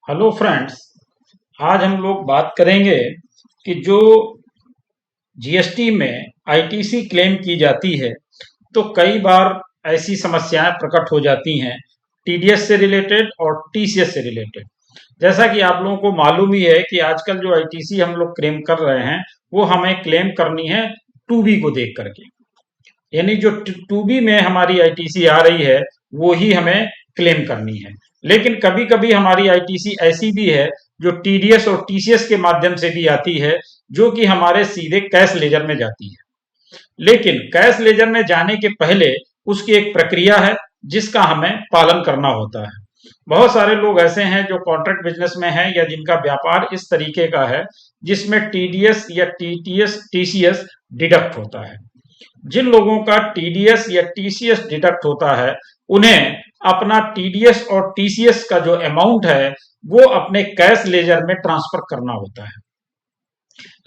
Hello friends. आज हम लोग बात करेंगे कि जो जीएसटी में आईटीसी क्लेम की जाती है तो कई बार ऐसी समस्याएं प्रकट हो जाती हैं टीडीएस से रिलेटेड और टीसीएस से रिलेटेड। जैसा कि आप लोगों को मालूम ही है कि आजकल जो आईटीसी हम लोग क्लेम कर रहे हैं वो हमें क्लेम करनी है टू बी को देख करके, यानी जो टू बी में हमारी आईटीसी आ रही है वो ही हमें क्लेम करनी है। लेकिन कभी कभी हमारी आईटीसी ऐसी भी है जो टीडीएस और टीसीएस के माध्यम से भी आती है, जो कि हमारे सीधे कैश लेजर में जाती है। लेकिन कैश लेजर में जाने के पहले उसकी एक प्रक्रिया है जिसका हमें पालन करना होता है। बहुत सारे लोग ऐसे हैं जो कॉन्ट्रैक्ट बिजनेस में हैं या जिनका व्यापार इस तरीके का है जिसमें टीडीएस या टीटीएस टीसीएस डिडक्ट होता है। जिन लोगों का टीडीएस या टीसीएस डिडक्ट होता है उन्हें अपना टीडीएस और टीसीएस का जो अमाउंट है वो अपने कैश लेजर में ट्रांसफर करना होता है।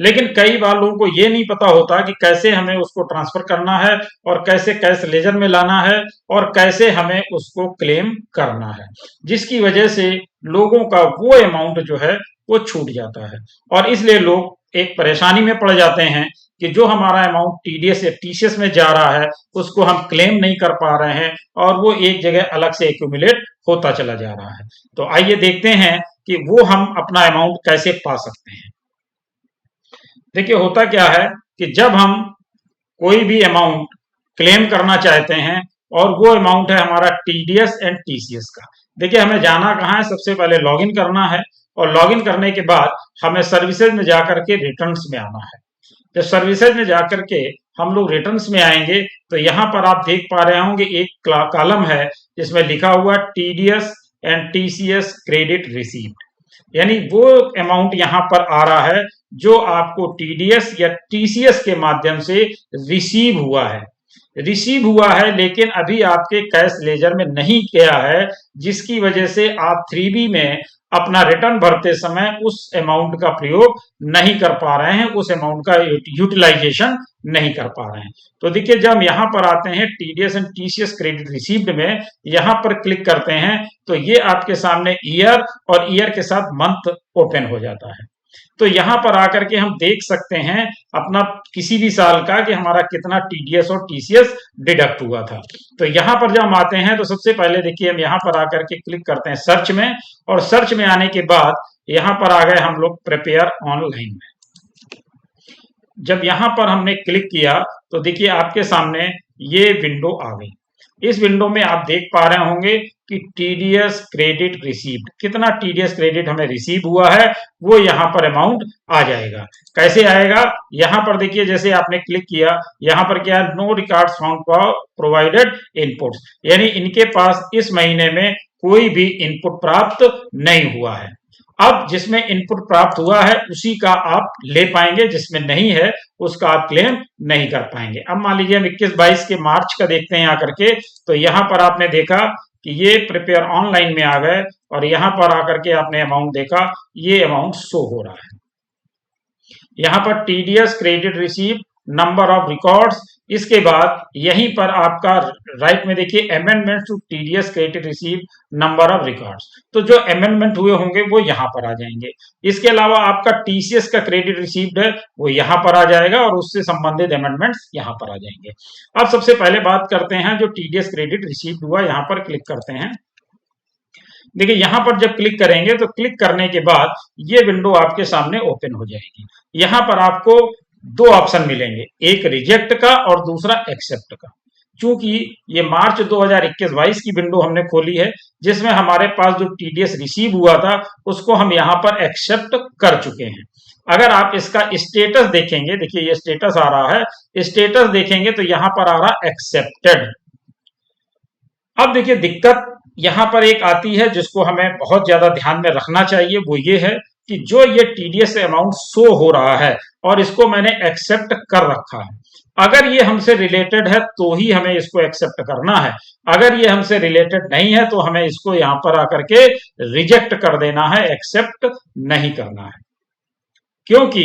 लेकिन कई बार लोगों को ये नहीं पता होता कि कैसे हमें उसको ट्रांसफर करना है और कैसे कैश लेजर में लाना है और कैसे हमें उसको क्लेम करना है, जिसकी वजह से लोगों का वो अमाउंट जो है वो छूट जाता है और इसलिए लोग एक परेशानी में पड़ जाते हैं कि जो हमारा अमाउंट टीडीएस या टीसीएस में जा रहा है उसको हम क्लेम नहीं कर पा रहे हैं और वो एक जगह अलग से एक्यूमुलेट होता चला जा रहा है। तो आइए देखते हैं कि वो हम अपना अमाउंट कैसे पा सकते हैं। देखिए होता क्या है कि जब हम कोई भी अमाउंट क्लेम करना चाहते हैं और वो अमाउंट है हमारा टीडीएस एंड टीसीएस का, देखिए हमें जाना कहाँ है, सबसे पहले लॉगिन करना है और लॉगिन करने के बाद हमें सर्विसेज में जाकर के रिटर्न्स में आना है। जब सर्विसेज में जाकर के हम लोग रिटर्न्स में आएंगे तो यहाँ पर आप देख पा रहे होंगे एक कॉलम है जिसमें लिखा हुआ TDS and TCS credit received, यानी वो अमाउंट यहाँ पर आ रहा है जो आपको टीडीएस या टीसीएस के माध्यम से रिसीव हुआ है लेकिन अभी आपके कैश लेजर में नहीं गया है, जिसकी वजह से आप 3B में अपना रिटर्न भरते समय उस अमाउंट का प्रयोग नहीं कर पा रहे हैं, उस अमाउंट का यूटिलाइजेशन नहीं कर पा रहे हैं। तो देखिए जब हम यहाँ पर आते हैं TDS and TCS credit received में, यहाँ पर क्लिक करते हैं तो ये आपके सामने ईयर और ईयर के साथ मंथ ओपन हो जाता है। तो यहाँ पर आकर के हम देख सकते हैं अपना किसी भी साल का कि हमारा कितना टीडीएस और टीसीएस डिडक्ट हुआ था। तो यहाँ पर जब हम आते हैं तो सबसे पहले देखिए हम यहाँ पर आकर के क्लिक करते हैं सर्च में, और सर्च में आने के बाद यहाँ पर आ गए हम लोग प्रिपेयर ऑनलाइन में। जब यहाँ पर हमने क्लिक किया तो देखिए आपके सामने ये विंडो आ गई। इस विंडो में आप देख पा रहे होंगे कि टीडीएस क्रेडिट रिसीव्ड, कितना टीडीएस क्रेडिट हमें रिसीव हुआ है वो यहाँ पर अमाउंट आ जाएगा। कैसे आएगा, यहाँ पर देखिए जैसे आपने क्लिक किया यहाँ पर क्या है, no records found provided inputs, यानी इनके पास इस महीने में कोई भी इनपुट प्राप्त नहीं हुआ है। अब जिसमें इनपुट प्राप्त हुआ है उसी का आप ले पाएंगे, जिसमें नहीं है उसका आप क्लेम नहीं कर पाएंगे। अब मान लीजिए हम 21-22 के मार्च का देखते हैं यहाँ करके, तो यहाँ पर आपने देखा कि ये प्रिपेयर ऑनलाइन में आ गए और यहाँ पर आकर के आपने अमाउंट देखा, ये अमाउंट शो हो रहा है। यहाँ पर TDS credit receive number of records, इसके बाद यहीं पर आपका राइट में देखिए amendment to TDS credit receive number of records, तो जो अमेंडमेंट हुए होंगे वो यहाँ पर आ जाएंगे। इसके अलावा आपका टीसीएस का क्रेडिट रिसीव्ड है वो यहाँ पर आ जाएगा और उससे संबंधित अमेंडमेंट्स यहाँ पर आ जाएंगे। अब सबसे पहले बात करते हैं जो टीडीएस क्रेडिट रिसीव्ड हुआ, यहाँ पर क्लिक करते हैं। देखिए यहाँ पर जब क्लिक करेंगे तो क्लिक करने के बाद ये विंडो आपके सामने ओपन हो जाएगी। यहाँ पर आपको दो ऑप्शन मिलेंगे, एक रिजेक्ट का और दूसरा एक्सेप्ट का। चूंकि ये मार्च 2021-22 की विंडो हमने खोली है जिसमें हमारे पास जो टीडीएस रिसीव हुआ था उसको हम यहाँ पर एक्सेप्ट कर चुके हैं। अगर आप इसका स्टेटस देखेंगे, देखिए ये स्टेटस आ रहा है, स्टेटस देखेंगे तो यहाँ पर आ रहा एक्सेप्टेड। अब देखिए दिक्कत यहाँ पर एक आती है जिसको हमें बहुत ज्यादा ध्यान में रखना चाहिए, वो ये है कि जो ये टीडीएस अमाउंट शो हो रहा है और इसको मैंने एक्सेप्ट कर रखा है, अगर ये हमसे रिलेटेड है तो ही हमें इसको एक्सेप्ट करना है, अगर ये हमसे रिलेटेड नहीं है तो हमें इसको यहाँ पर आकर के रिजेक्ट कर देना है, एक्सेप्ट नहीं करना है। क्योंकि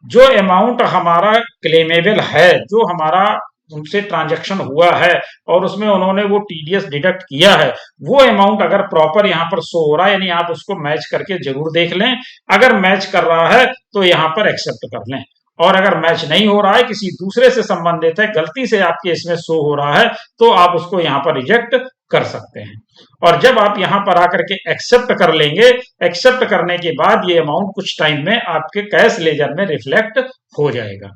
जो अमाउंट हमारा क्लेमेबल है, जो हमारा उनसे ट्रांजैक्शन हुआ है और उसमें उन्होंने वो टीडीएस डिडक्ट किया है, वो अमाउंट अगर प्रॉपर यहाँ पर शो हो रहा है, यानी आप उसको मैच करके जरूर देख लें। अगर मैच कर रहा है तो यहाँ पर एक्सेप्ट कर लें, और अगर मैच नहीं हो रहा है, किसी दूसरे से संबंधित है, गलती से आपके इसमें शो हो रहा है, तो आप उसको यहाँ पर रिजेक्ट कर सकते हैं। और जब आप यहाँ पर आकर के एक्सेप्ट कर लेंगे, एक्सेप्ट करने के बाद ये अमाउंट कुछ टाइम में आपके कैश लेजर में रिफ्लेक्ट हो जाएगा,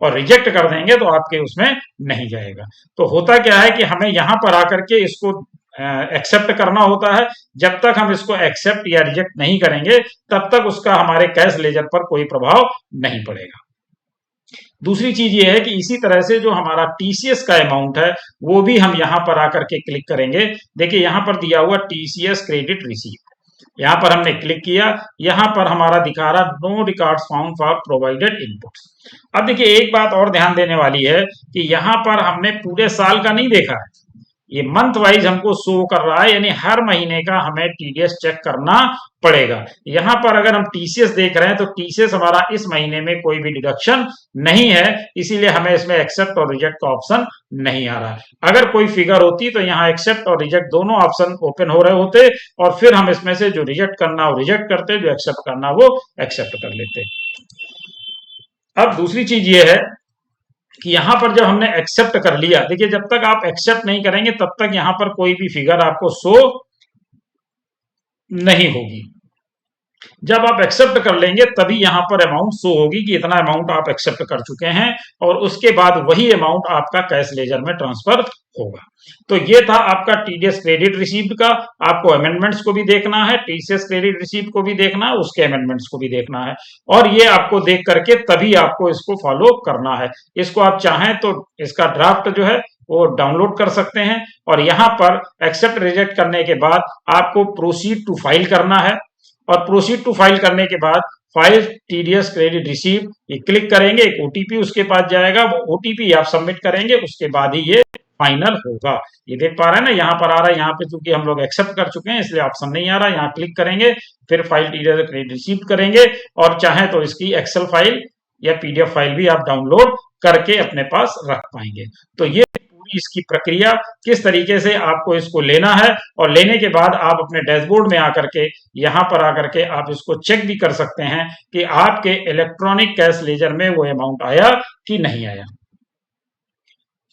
और रिजेक्ट कर देंगे तो आपके उसमें नहीं जाएगा। तो होता क्या है कि हमें यहाँ पर आकर के इसको एक्सेप्ट करना होता है। जब तक हम इसको एक्सेप्ट या रिजेक्ट नहीं करेंगे, तब तक उसका हमारे कैश लेजर पर कोई प्रभाव नहीं पड़ेगा। दूसरी चीज ये है कि इसी तरह से जो हमारा टीसीएस का अमाउंट है, वो भी हम यहां पर आकर के क्लिक करेंगे। देखिए यहां पर दिया हुआ टीसीएस क्रेडिट रिसीव्ड, यहां पर हमने क्लिक किया, यहां पर हमारा दिखा रहा no records found for provided inputs. अब देखिए एक बात और ध्यान देने वाली है कि यहां पर हमने पूरे साल का नहीं देखा है, ये मंथ वाइज हमको शो कर रहा है, यानी हर महीने का हमें टीडीएस चेक करना पड़ेगा। यहां पर अगर हम टीसीएस देख रहे हैं तो टीसीएस हमारा इस महीने में कोई भी डिडक्शन नहीं है, इसीलिए हमें इसमें एक्सेप्ट और रिजेक्ट का ऑप्शन नहीं आ रहा है। अगर कोई फिगर होती तो यहाँ एक्सेप्ट और रिजेक्ट दोनों ऑप्शन ओपन हो रहे होते, और फिर हम इसमें से जो रिजेक्ट करना वो रिजेक्ट करते, जो एक्सेप्ट करना वो एक्सेप्ट कर लेते। अब दूसरी चीज ये है कि यहां पर जब हमने एक्सेप्ट कर लिया, देखिए जब तक आप एक्सेप्ट नहीं करेंगे तब तक यहां पर कोई भी फिगर आपको शो नहीं होगी। जब आप एक्सेप्ट कर लेंगे तभी यहां पर अमाउंट शो होगी कि इतना अमाउंट आप एक्सेप्ट कर चुके हैं, और उसके बाद वही अमाउंट आपका कैश लेजर में ट्रांसफर होगा। तो ये था आपका टीडीएस क्रेडिट रिसीव्ड का। आपको अमेंडमेंट्स को भी देखना है, टीसीएस क्रेडिट रिसीव्ड को भी देखना है, उसके अमेंडमेंट्स को भी देखना है, और ये आपको देख करके तभी आपको इसको फॉलो करना है। इसको आप चाहें तो इसका ड्राफ्ट जो है वो डाउनलोड कर सकते हैं, और यहां पर एक्सेप्ट रिजेक्ट करने के बाद आपको प्रोसीड टू फाइल करना है, और प्रोसीड टू फाइल करने के बाद फाइल टीडीएस क्रेडिट रिसीव ये क्लिक करेंगे, एक ओटीपी उसके पास जाएगा, वो ओटीपी आप सबमिट करेंगे, उसके बाद ही ये फाइनल होगा। ये देख पा रहे हैं ना, यहाँ पर आ रहा है, यहाँ पे चूंकि हम लोग एक्सेप्ट कर चुके हैं इसलिए ऑप्शन नहीं आ रहा। यहाँ क्लिक करेंगे, फिर फाइल टीडीएस क्रेडिट रिसीव करेंगे, और चाहे तो इसकी एक्सेल फाइल या पीडीएफ फाइल भी आप डाउनलोड करके अपने पास रख पाएंगे। तो ये इसकी प्रक्रिया किस तरीके से आपको इसको लेना है, और लेने के बाद आप अपने डैशबोर्ड में आकर के यहां पर आकर के आप इसको चेक भी कर सकते हैं कि आपके इलेक्ट्रॉनिक कैश लेजर में वो अमाउंट आया कि नहीं आया।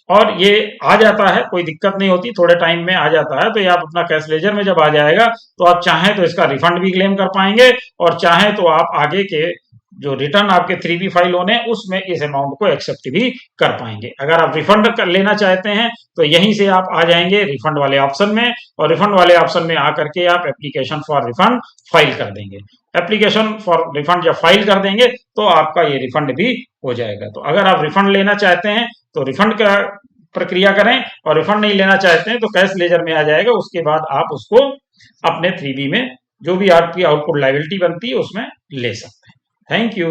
और ये आ जाता है, कोई दिक्कत नहीं होती, थोड़े टाइम में आ जाता है। तो ये आप अपना कैश लेजर में जब आ जाएगा तो आप चाहें तो इसका रिफंड भी क्लेम कर पाएंगे, और चाहें तो आप आगे के जो रिटर्न आपके 3B फाइल होने उसमें इस अमाउंट को एक्सेप्ट भी कर पाएंगे। अगर आप रिफंड कर लेना चाहते हैं तो यहीं से आप आ जाएंगे रिफंड वाले ऑप्शन में, और रिफंड वाले ऑप्शन में आकर के आप एप्लीकेशन फॉर रिफंड फाइल कर देंगे। एप्लीकेशन फॉर रिफंड जब फाइल कर देंगे तो आपका ये रिफंड भी हो जाएगा। तो अगर आप रिफंड लेना चाहते हैं तो रिफंड का प्रक्रिया करें, और रिफंड नहीं लेना चाहते हैं तो कैश लेजर में आ जाएगा, उसके बाद आप उसको अपने 3B में जो भी आपकी आउटपुट लायबिलिटी बनती है उसमें ले सकते हैं। Thank you.